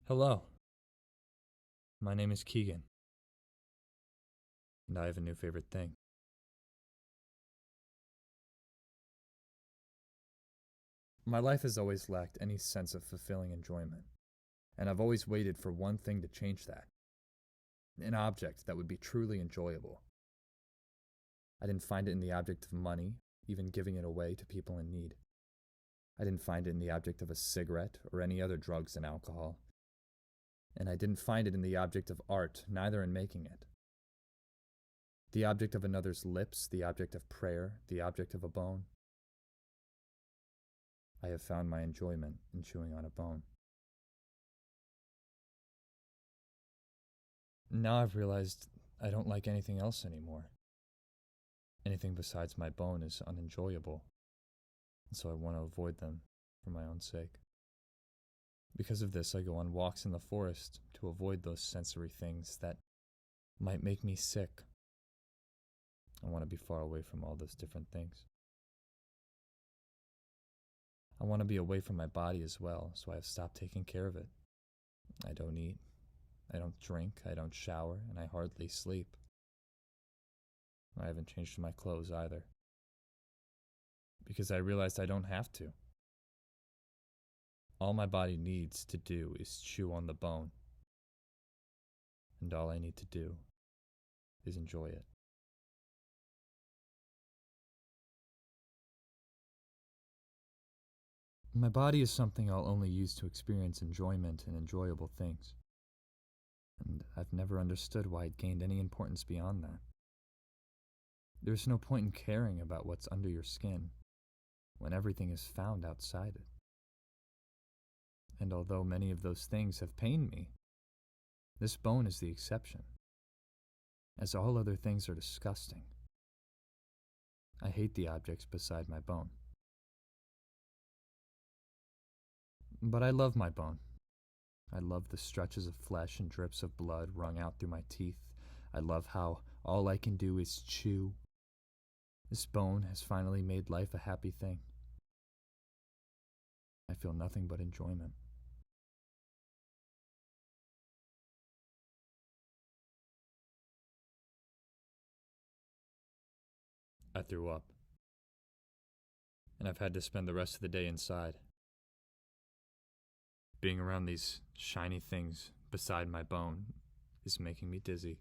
Hello, my name is Keegan, and I have a new favorite thing. My life has always lacked any sense of fulfilling enjoyment, and I've always waited for one thing to change that an object that would be truly enjoyable. I didn't find it in the object of money, even giving it away to people in need. I didn't find it in the object of a cigarette or any other drugs and alcohol. And I didn't find it in the object of art, neither in making it. The object of another's lips, the object of prayer, the object of a bone. I have found my enjoyment in chewing on a bone. Now I've realized I don't like anything else anymore. Anything besides my bone is unenjoyable, and so I want to avoid them for my own sake. Because of this, I go on walks in the forest to avoid those sensory things that might make me sick. I want to be far away from all those different things. I want to be away from my body as well, so I have stopped taking care of it. I don't eat, I don't drink, I don't shower, and I hardly sleep. I haven't changed my clothes either. Because I realized I don't have to. All my body needs to do is chew on the bone. And all I need to do is enjoy it. My body is something I'll only use to experience enjoyment and enjoyable things. And I've never understood why it gained any importance beyond that. There's no point in caring about what's under your skin when everything is found outside it. And although many of those things have pained me, this bone is the exception, as all other things are disgusting. I hate the objects beside my bone. But I love my bone. I love the stretches of flesh and drips of blood wrung out through my teeth. I love how all I can do is chew. This bone has finally made life a happy thing. I feel nothing but enjoyment. I threw up, and I've had to spend the rest of the day inside. Being around these shiny things beside my bone is making me dizzy.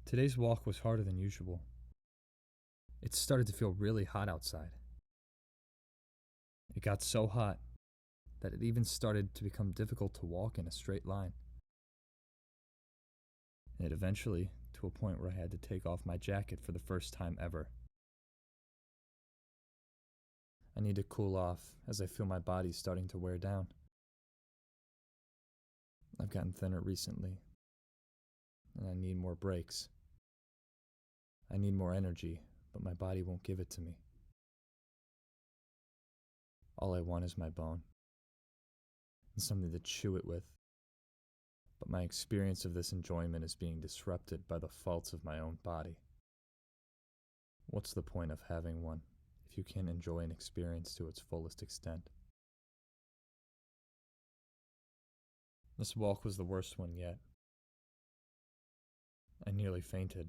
Today's walk was harder than usual. It started to feel really hot outside. It got so hot that it even started to become difficult to walk in a straight line. And it eventually to a point where I had to take off my jacket for the first time ever. I need to cool off as I feel my body starting to wear down. I've gotten thinner recently, and I need more breaks. I need more energy, but my body won't give it to me. All I want is my bone, and something to chew it with. But my experience of this enjoyment is being disrupted by the faults of my own body. What's the point of having one if you can't enjoy an experience to its fullest extent? This walk was the worst one yet. I nearly fainted,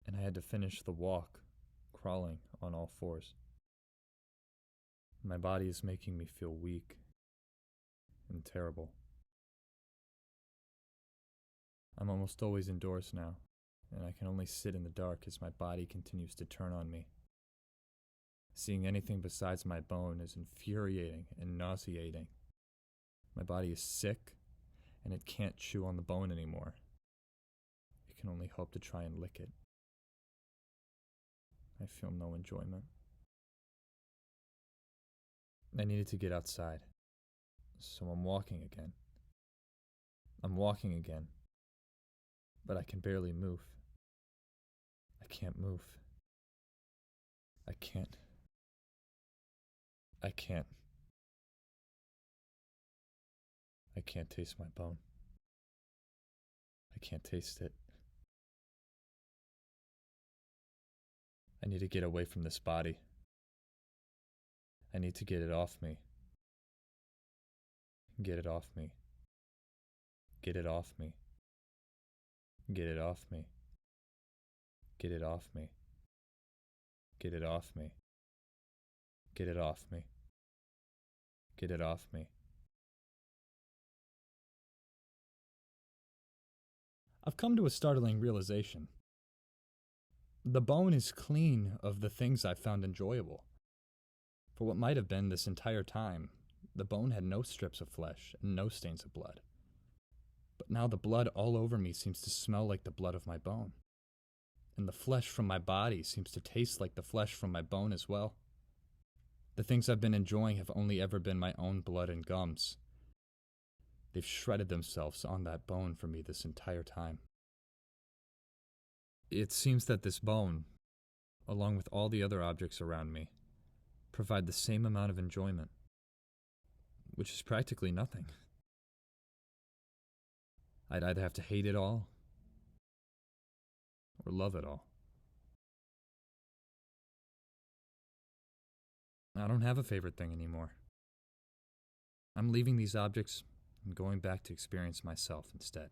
and I had to finish the walk crawling on all fours. My body is making me feel weak and terrible. I'm almost always indoors now, and I can only sit in the dark as my body continues to turn on me. Seeing anything besides my bone is infuriating and nauseating. My body is sick, and it can't chew on the bone anymore. It can only hope to try and lick it. I feel no enjoyment. I needed to get outside, so I'm walking again. But I can barely move. I can't move. I can't. I can't taste my bone. I can't taste it. I need to get away from this body. I need to get it off me. Get it off me. Get it off me. Get it off me. Get it off me. Get it off me. Get it off me. Get it off me. I've come to a startling realization. The bone is clean of the things I've found enjoyable. For what might have been this entire time, the bone had no strips of flesh and no stains of blood. But now the blood all over me seems to smell like the blood of my bone. And the flesh from my body seems to taste like the flesh from my bone as well. The things I've been enjoying have only ever been my own blood and gums. They've shredded themselves on that bone for me this entire time. It seems that this bone, along with all the other objects around me, provide the same amount of enjoyment, which is practically nothing. I'd either have to hate it all or love it all. I don't have a favorite thing anymore. I'm leaving these objects and going back to experience myself instead.